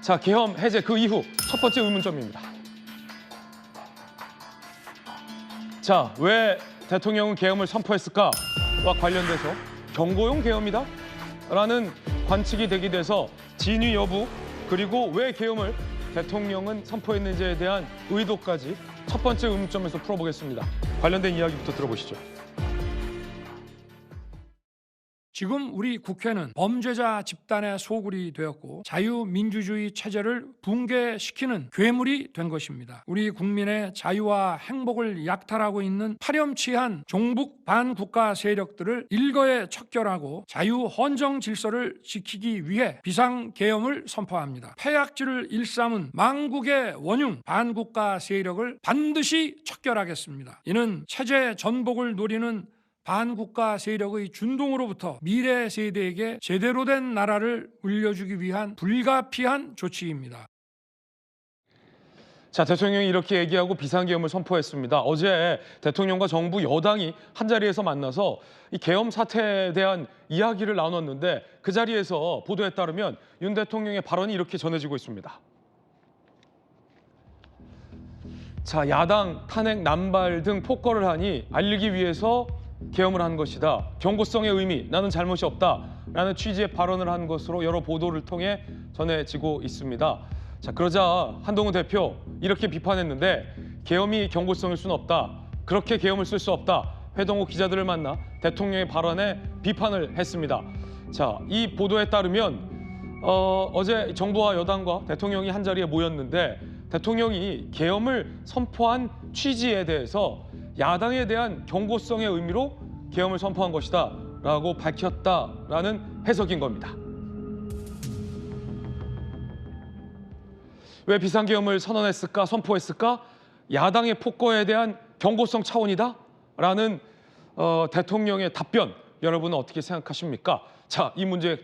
자, 계엄 해제 그 이후 첫 번째 의문점입니다. 자, 왜 대통령은 계엄을 선포했을까와 관련돼서 경고용 계엄이다? 라는 관측이 되기돼서 진위 여부 그리고 왜 계엄을 대통령은 선포했는지에 대한 의도까지 첫 번째 의문점에서 풀어보겠습니다. 관련된 이야기부터 들어보시죠. 지금 우리 국회는 범죄자 집단의 소굴이 되었고 자유민주주의 체제를 붕괴시키는 괴물이 된 것입니다. 우리 국민의 자유와 행복을 약탈하고 있는 파렴치한 종북 반국가 세력들을 일거에 척결하고 자유헌정 질서를 지키기 위해 비상계엄을 선포합니다. 폐악질을 일삼은 망국의 원흉 반국가 세력을 반드시 척결하겠습니다. 이는 체제 전복을 노리는 반국가 세력의 준동으로부터 미래 세대에게 제대로 된 나라를 물려주기 위한 불가피한 조치입니다. 자, 대통령이 이렇게 얘기하고 비상계엄을 선포했습니다. 어제 대통령과 정부 여당이 한자리에서 만나서 이 계엄 사태에 대한 이야기를 나눴는데 그 자리에서 보도에 따르면 윤 대통령의 발언이 이렇게 전해지고 있습니다. 자, 야당 탄핵 남발 등 폭거를 하니 알리기 위해서 계엄을 한 것이다. 경고성의 의미, 나는 잘못이 없다. 라는 취지의 발언을 한 것으로 여러 보도를 통해 전해지고 있습니다. 자, 그러자 한동훈 대표 이렇게 비판했는데 계엄이 경고성일 수는 없다. 그렇게 계엄을 쓸 수 없다. 회동호 기자들을 만나 대통령의 발언에 비판을 했습니다. 자, 이 보도에 따르면 어제 정부와 여당과 대통령이 한자리에 모였는데 대통령이 계엄을 선포한 취지에 대해서 야당에 대한 경고성의 의미로 계엄을 선포한 것이다 라고 밝혔다라는 해석인 겁니다. 왜 비상계엄을 선언했을까, 선포했을까? 야당의 폭거에 대한 경고성 차원이다? 라는 대통령의 답변, 여러분은 어떻게 생각하십니까? 자, 이 문제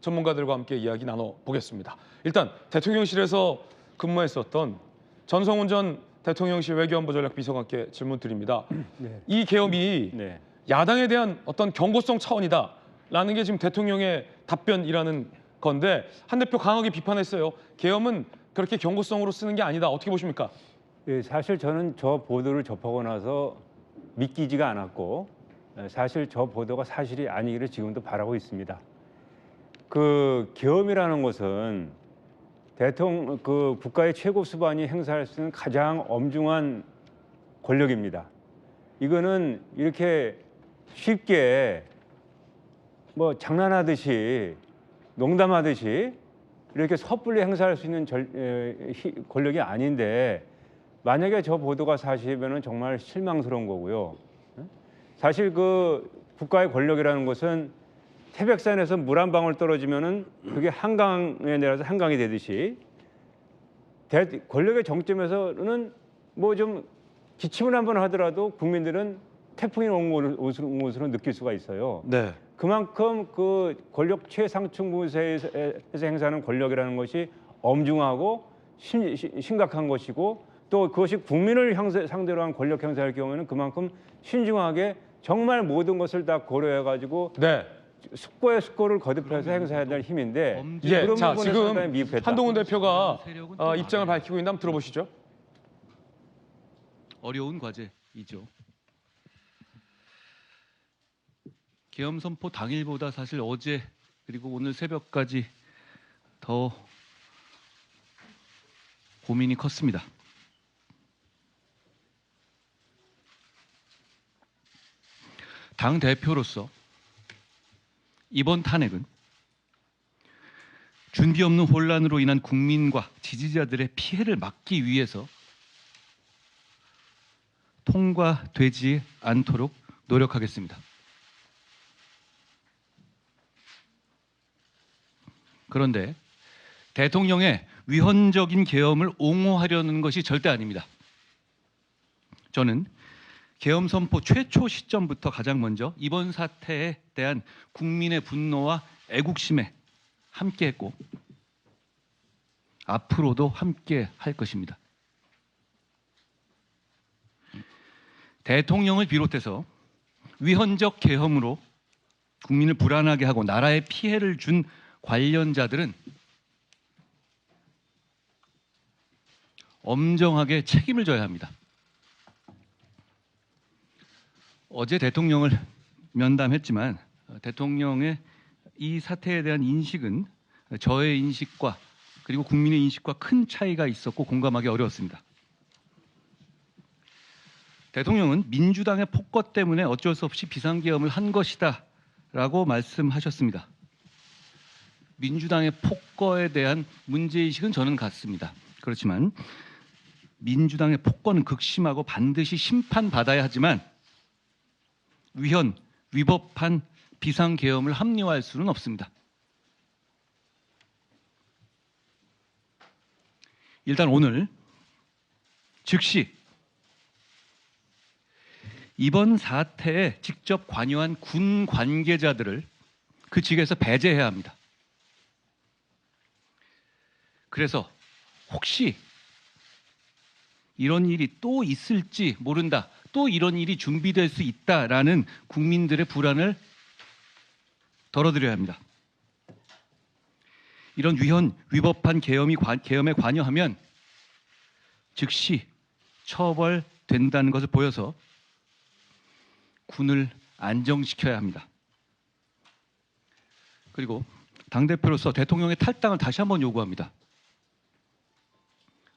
전문가들과 함께 이야기 나눠보겠습니다. 일단 대통령실에서 근무했었던 전성훈 전 대통령실 외교안보 전략 비서관께 질문 드립니다. 네. 이 계엄이 네. 야당에 대한 어떤 경고성 차원이다라는 게 지금 대통령의 답변이라는 건데 한 대표 강하게 비판했어요. 계엄은 그렇게 경고성으로 쓰는 게 아니다. 어떻게 보십니까? 예, 사실 저는 저 보도를 접하고 나서 믿기지가 않았고 사실 저 보도가 사실이 아니기를 지금도 바라고 있습니다. 그 계엄이라는 것은 그 국가의 최고 수반이 행사할 수 있는 가장 엄중한 권력입니다. 이거는 이렇게 쉽게 뭐 장난하듯이 농담하듯이 이렇게 섣불리 행사할 수 있는 권력이 아닌데 만약에 저 보도가 사실이면 정말 실망스러운 거고요. 사실 그 국가의 권력이라는 것은 태백산에서 물 한 방울 떨어지면은 그게 한강에 내려서 한강이 되듯이 권력의 정점에서는 뭐 좀 기침을 한번 하더라도 국민들은 태풍이 온 것으로 느낄 수가 있어요. 네. 그만큼 그 권력 최상층 부서에서 행사하는 권력이라는 것이 엄중하고 심각한 것이고 또 그것이 국민을 상대로 한 권력 행사할 경우에는 그만큼 신중하게 정말 모든 것을 다 고려해가지고 네. 숙고의 숙고를 거듭해서 행사해야 될 힘인데 예, 자, 지금 미흡했다. 한동훈 대표가 입장을 밝히고 있는데 한번 들어보시죠. 어려운 과제이죠. 계엄 선포 당일보다 사실 어제 그리고 오늘 새벽까지 더 고민이 컸습니다. 당 대표로서 이번 탄핵은 준비 없는 혼란으로 인한 국민과 지지자들의 피해를 막기 위해서 통과되지 않도록 노력하겠습니다. 그런데 대통령의 위헌적인 계엄을 옹호하려는 것이 절대 아닙니다. 저는 계엄 선포 최초 시점부터 가장 먼저 이번 사태에 대한 국민의 분노와 애국심에 함께했고 앞으로도 함께 할 것입니다. 대통령을 비롯해서 위헌적 계엄으로 국민을 불안하게 하고 나라에 피해를 준 관련자들은 엄정하게 책임을 져야 합니다. 어제 대통령을 면담했지만 대통령의 이 사태에 대한 인식은 저의 인식과 그리고 국민의 인식과 큰 차이가 있었고 공감하기 어려웠습니다. 대통령은 민주당의 폭거 때문에 어쩔 수 없이 비상계엄을 한 것이다 라고 말씀하셨습니다. 민주당의 폭거에 대한 문제의식은 저는 같습니다. 그렇지만 민주당의 폭거는 극심하고 반드시 심판받아야 하지만 위법한 비상계엄을 합리화할 수는 없습니다. 일단 오늘 즉시 이번 사태에 직접 관여한 군 관계자들을 그 직에서 배제해야 합니다. 그래서 혹시 이런 일이 또 있을지 모른다, 또 이런 일이 준비될 수 있다라는 국민들의 불안을 덜어드려야 합니다. 이런 위법한 계엄에 관여하면 즉시 처벌된다는 것을 보여서 군을 안정시켜야 합니다. 그리고 당대표로서 대통령의 탈당을 다시 한번 요구합니다.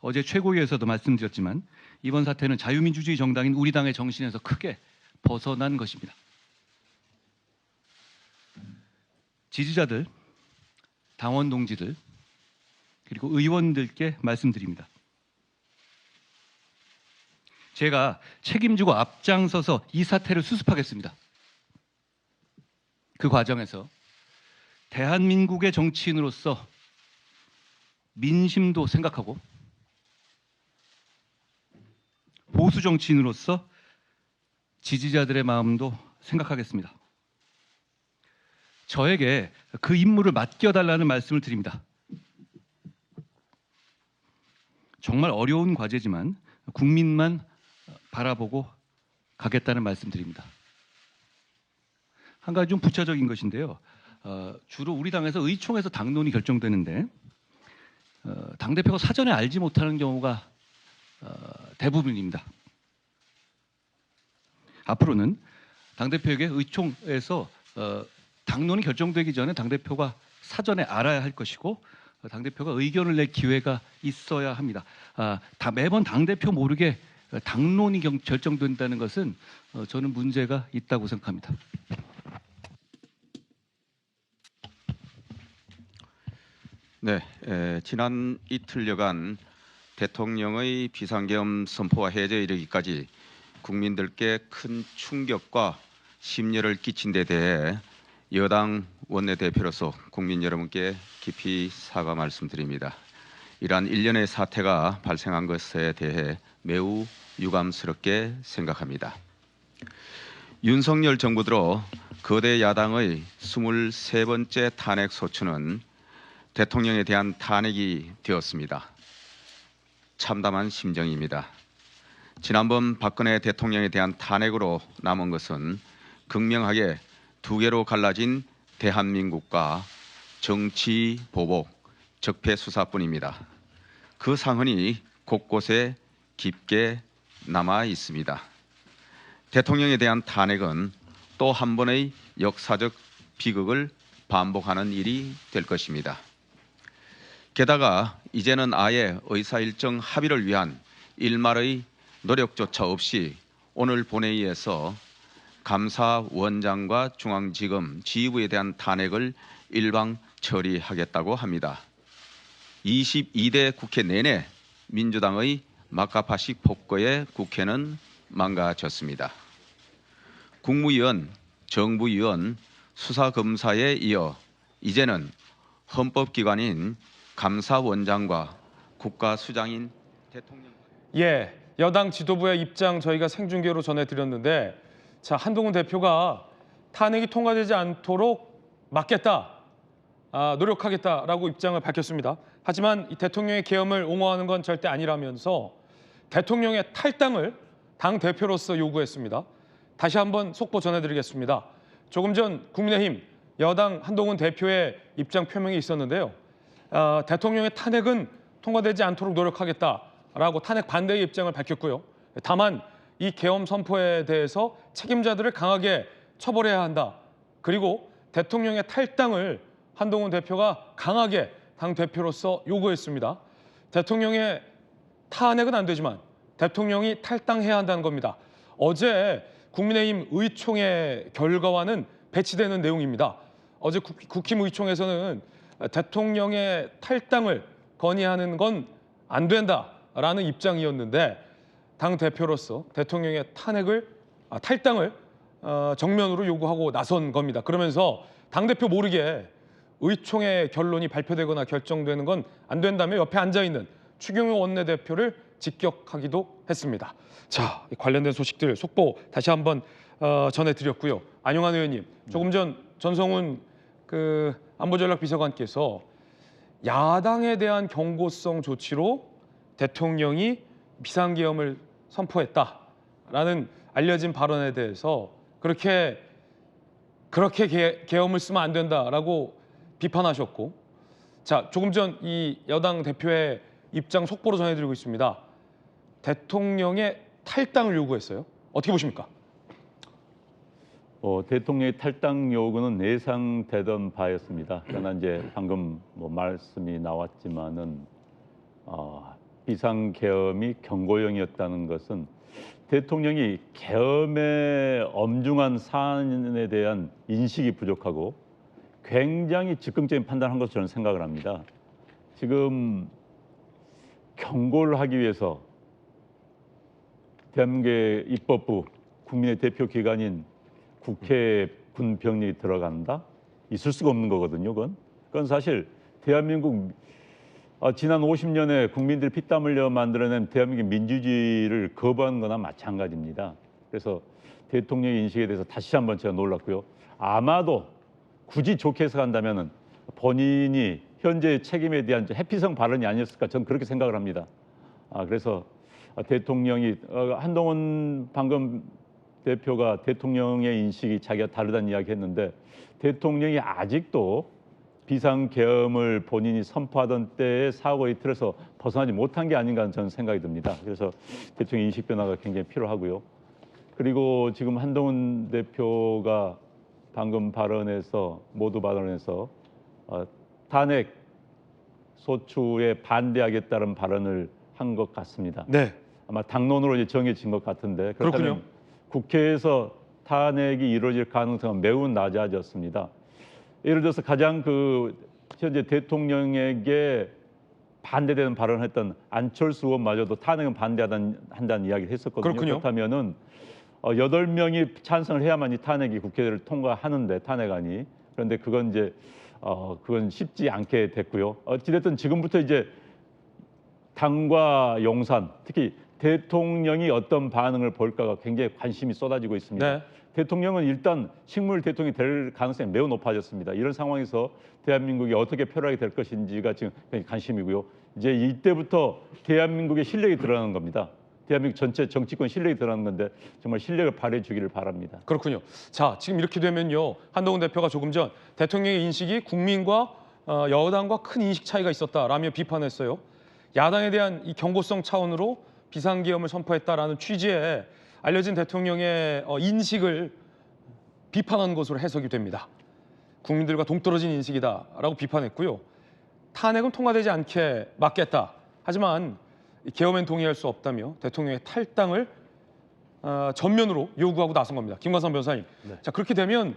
어제 최고위에서도 말씀드렸지만 이번 사태는 자유민주주의 정당인 우리 당의 정신에서 크게 벗어난 것입니다. 지지자들, 당원 동지들, 그리고 의원들께 말씀드립니다. 제가 책임지고 앞장서서 이 사태를 수습하겠습니다. 그 과정에서 대한민국의 정치인으로서 민심도 생각하고 보수 정치인으로서 지지자들의 마음도 생각하겠습니다. 저에게 그 임무를 맡겨달라는 말씀을 드립니다. 정말 어려운 과제지만 국민만 바라보고 가겠다는 말씀드립니다. 한 가지 좀 부차적인 것인데요. 주로 우리 당에서 의총에서 당론이 결정되는데 당대표가 사전에 알지 못하는 경우가 대부분입니다. 앞으로는 당대표에게 의총에서 당론이 결정되기 전에 당대표가 사전에 알아야 할 것이고 당대표가 의견을 낼 기회가 있어야 합니다. 매번 당대표 모르게 당론이 결정된다는 것은 저는 문제가 있다고 생각합니다. 네, 지난 이틀여간 대통령의 비상계엄 선포와 해제에 이르기까지 국민들께 큰 충격과 심려를 끼친 데 대해 여당 원내대표로서 국민 여러분께 깊이 사과 말씀드립니다. 이러한 일련의 사태가 발생한 것에 대해 매우 유감스럽게 생각합니다. 윤석열 정부 들어 거대 야당의 23번째 탄핵 소추는 대통령에 대한 탄핵이 되었습니다. 참담한 심정입니다. 지난번 박근혜 대통령에 대한 탄핵으로 남은 것은 극명하게 두 개로 갈라진 대한민국과 정치 보복, 적폐 수사뿐입니다. 그 상흔이 곳곳에 깊게 남아 있습니다. 대통령에 대한 탄핵은 또 한 번의 역사적 비극을 반복하는 일이 될 것입니다. 게다가 이제는 아예 의사일정 합의를 위한 일말의 노력조차 없이 오늘 본회의에서 감사원장과 중앙지검 지휘부에 대한 탄핵을 일방 처리하겠다고 합니다. 22대 국회 내내 민주당의 막가파식 폭거에 국회는 망가졌습니다. 국무위원, 정부위원, 수사검사에 이어 이제는 헌법기관인 감사원장과 국가수장인 대통령. 예, 여당 지도부의 입장 저희가 생중계로 전해드렸는데, 자, 한동훈 대표가 탄핵이 통과되지 않도록 막겠다, 노력하겠다라고 입장을 밝혔습니다. 하지만 이 대통령의 계엄을 옹호하는 건 절대 아니라면서 대통령의 탈당을 당 대표로서 요구했습니다. 다시 한번 속보 전해드리겠습니다. 조금 전 국민의힘 여당 한동훈 대표의 입장 표명이 있었는데요. 대통령의 탄핵은 통과되지 않도록 노력하겠다. 라고 탄핵 반대의 입장을 밝혔고요. 다만 이 계엄 선포에 대해서 책임자들을 강하게 처벌해야 한다. 그리고 대통령의 탈당을 한동훈 대표가 강하게 당 대표로서 요구했습니다. 대통령의 탄핵은 안 되지만 대통령이 탈당해야 한다는 겁니다. 어제 국민의힘 의총의 결과와는 배치되는 내용입니다. 어제 국힘 의총에서는 대통령의 탈당을 건의하는 건 안 된다라는 입장이었는데 당 대표로서 대통령의 탈당을 정면으로 요구하고 나선 겁니다. 그러면서 당 대표 모르게 의총의 결론이 발표되거나 결정되는 건 안 된다며 옆에 앉아 있는 추경호 원내대표를 직격하기도 했습니다. 자, 관련된 소식들 속보 다시 한번 전해드렸고요. 안용환 의원님, 조금 전 전성훈 안보전략비서관께서 야당에 대한 경고성 조치로 대통령이 비상계엄을 선포했다라는 알려진 발언에 대해서 그렇게 계엄을 쓰면 안 된다라고 비판하셨고, 자, 조금 전 이 여당 대표의 입장 속보로 전해드리고 있습니다. 대통령의 탈당을 요구했어요. 어떻게 보십니까? 대통령의 탈당 요구는 예상되던 바였습니다. 그러나 이제 방금 말씀이 나왔지만은 비상계엄이 경고형이었다는 것은 대통령이 계엄의 엄중한 사안에 대한 인식이 부족하고 굉장히 즉흥적인 판단한 것으로 저는 생각을 합니다. 지금 경고를 하기 위해서 대한민국의 입법부, 국민의 대표 기관인 국회에 군 병력이 들어간다? 있을 수가 없는 거거든요. 그건 사실 대한민국 지난 50년에 국민들 피땀 흘려 만들어낸 대한민국 민주주의를 거부한 거나 마찬가지입니다. 그래서 대통령의 인식에 대해서 다시 한번 제가 놀랐고요. 아마도 굳이 좋게 해석한다면 본인이 현재의 책임에 대한 회피성 발언이 아니었을까 저는 그렇게 생각을 합니다. 그래서 대통령이 한동훈 방금 대표가 대통령의 인식이 자기가 다르다는 이야기 했는데 대통령이 아직도 비상계엄을 본인이 선포하던 때의 사고의 틀에서 벗어나지 못한 게 아닌가 저는 생각이 듭니다. 그래서 대통령 인식 변화가 굉장히 필요하고요. 그리고 지금 한동훈 대표가 방금 모두 발언에서 탄핵 소추에 반대하겠다는 발언을 한 것 같습니다. 네. 아마 당론으로 이제 정해진 것 같은데 그렇군요. 국회에서 탄핵이 이루어질 가능성은 매우 낮아졌습니다. 예를 들어서 가장 현재 대통령에게 반대되는 발언을 했던 안철수 의원마저도 탄핵은 반대한다는 이야기를 했었거든요. 그렇군요. 그렇다면은 8명이 찬성을 해야만이 탄핵이 국회를 통과하는데 탄핵안이 그런데 그건 쉽지 않게 됐고요. 어찌됐든 지금부터 이제 당과 용산 특히 대통령이 어떤 반응을 볼까가 굉장히 관심이 쏟아지고 있습니다. 네. 대통령은 일단 식물 대통령이 될 가능성이 매우 높아졌습니다. 이런 상황에서 대한민국이 어떻게 표현하게 될 것인지가 지금 굉장히 관심이고요. 이제 이때부터 대한민국의 실력이 드러나는 겁니다. 대한민국 전체 정치권 실력이 드러나는 건데 정말 실력을 발휘해 주기를 바랍니다. 그렇군요. 자, 지금 이렇게 되면요. 한동훈 대표가 조금 전 대통령의 인식이 국민과 여당과 큰 인식 차이가 있었다라며 비판했어요. 야당에 대한 이 경고성 차원으로 비상계엄을 선포했다라는 취지의 알려진 대통령의 인식을 비판한 것으로 해석이 됩니다. 국민들과 동떨어진 인식이다라고 비판했고요. 탄핵은 통과되지 않게 막겠다. 하지만 계엄엔 동의할 수 없다며 대통령의 탈당을 전면으로 요구하고 나선 겁니다. 김관삼 변호사님. 네. 자, 그렇게 되면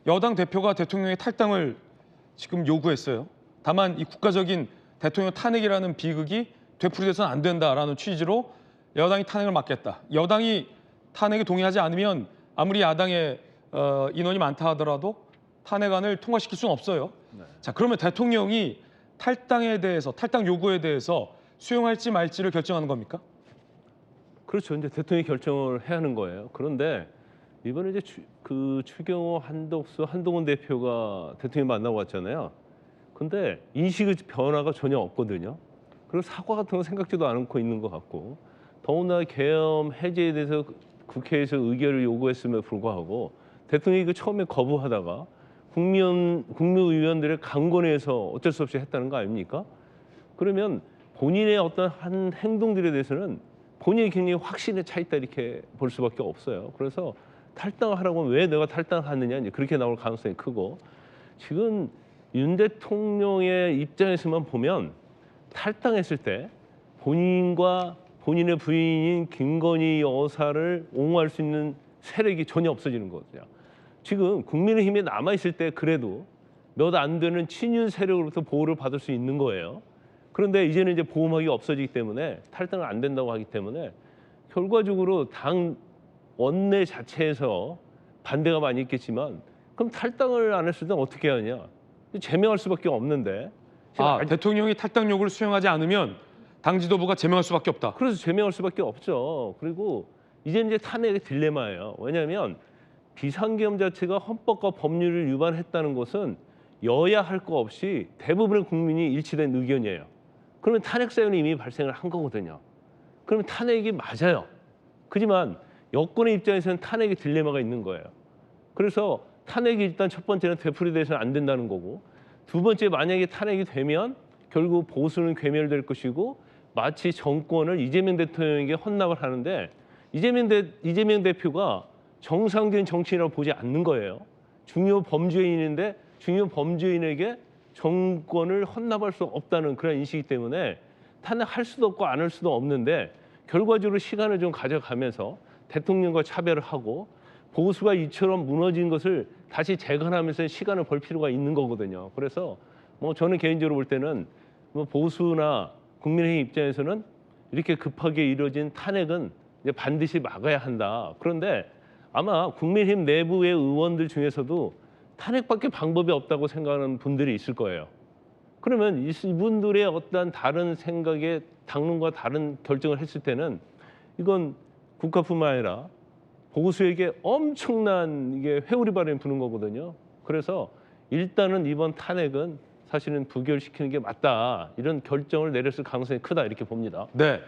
여당 대표가 대통령의 탈당을 지금 요구했어요. 다만 이 국가적인 대통령 탄핵이라는 비극이 되풀이돼서는 안 된다라는 취지로 여당이 탄핵을 막겠다. 여당이 탄핵에 동의하지 않으면 아무리 야당의 인원이 많다 하더라도 탄핵안을 통과시킬 수는 없어요. 네. 자, 그러면 대통령이 탈당 요구에 대해서 수용할지 말지를 결정하는 겁니까? 그렇죠. 이제 대통령이 결정을 해야 하는 거예요. 그런데 이번에 이제 추경호 한동훈 대표가 대통령 만나고 왔잖아요. 근데 인식의 변화가 전혀 없거든요. 그리고 사과 같은 거 생각지도 않고 있는 것 같고 더구나 계엄 해제에 대해서 국회에서 의결을 요구했음에 불구하고 대통령이 처음에 거부하다가 국무위원들의 강권에서 어쩔 수 없이 했다는 거 아닙니까? 그러면 본인의 어떤 한 행동들에 대해서는 본인이 굉장히 확신에 차 있다 이렇게 볼 수밖에 없어요. 그래서 탈당하라고 하면 왜 내가 탈당하느냐 이제 그렇게 나올 가능성이 크고 지금 윤 대통령의 입장에서만 보면 탈당했을 때 본인과 본인의 부인인 김건희 여사를 옹호할 수 있는 세력이 전혀 없어지는 거거든요. 지금 국민의힘에 남아 있을 때 그래도 몇 안 되는 친윤 세력으로부터 보호를 받을 수 있는 거예요. 그런데 이제는 이제 보호막이 없어지기 때문에 탈당은 안 된다고 하기 때문에 결과적으로 당 원내 자체에서 반대가 많이 있겠지만 그럼 탈당을 안 했을 때는 어떻게 하냐? 제명할 수밖에 없는데. 대통령이 탈당 요구를 수용하지 않으면 당 지도부가 제명할 수밖에 없다. 그래서 제명할 수밖에 없죠. 그리고 이제 탄핵의 딜레마예요. 왜냐하면 비상계엄 자체가 헌법과 법률을 위반했다는 것은 여야 할 거 없이 대부분의 국민이 일치된 의견이에요. 그러면 탄핵 사연이 이미 발생을 한 거거든요. 그러면 탄핵이 맞아요. 하지만 여권의 입장에서는 탄핵의 딜레마가 있는 거예요. 그래서 탄핵이 일단 첫 번째는 되풀이돼서는 안 된다는 거고 두 번째 만약에 탄핵이 되면 결국 보수는 괴멸될 것이고 마치 정권을 이재명 대통령에게 헌납을 하는데 이재명 대표가 정상적인 정치인이라고 보지 않는 거예요. 중요 범죄인인데 중요 범죄인에게 정권을 헌납할 수 없다는 그런 인식이기 때문에 탄핵할 수도 없고 안 할 수도 없는데 결과적으로 시간을 좀 가져가면서 대통령과 차별을 하고 보수가 이처럼 무너진 것을 다시 재건하면서 시간을 벌 필요가 있는 거거든요. 그래서 뭐 저는 개인적으로 볼 때는 뭐 보수나 국민의힘 입장에서는 이렇게 급하게 이루어진 탄핵은 이제 반드시 막아야 한다. 그런데 아마 국민의힘 내부의 의원들 중에서도 탄핵밖에 방법이 없다고 생각하는 분들이 있을 거예요. 그러면 이분들의 어떤 다른 생각에 당론과 다른 결정을 했을 때는 이건 국가뿐만 아니라 보수에게 엄청난 이게 회오리 바람이 부는 거거든요. 그래서 일단은 이번 탄핵은 사실은 부결시키는 게 맞다. 이런 결정을 내렸을 가능성이 크다 이렇게 봅니다. 네.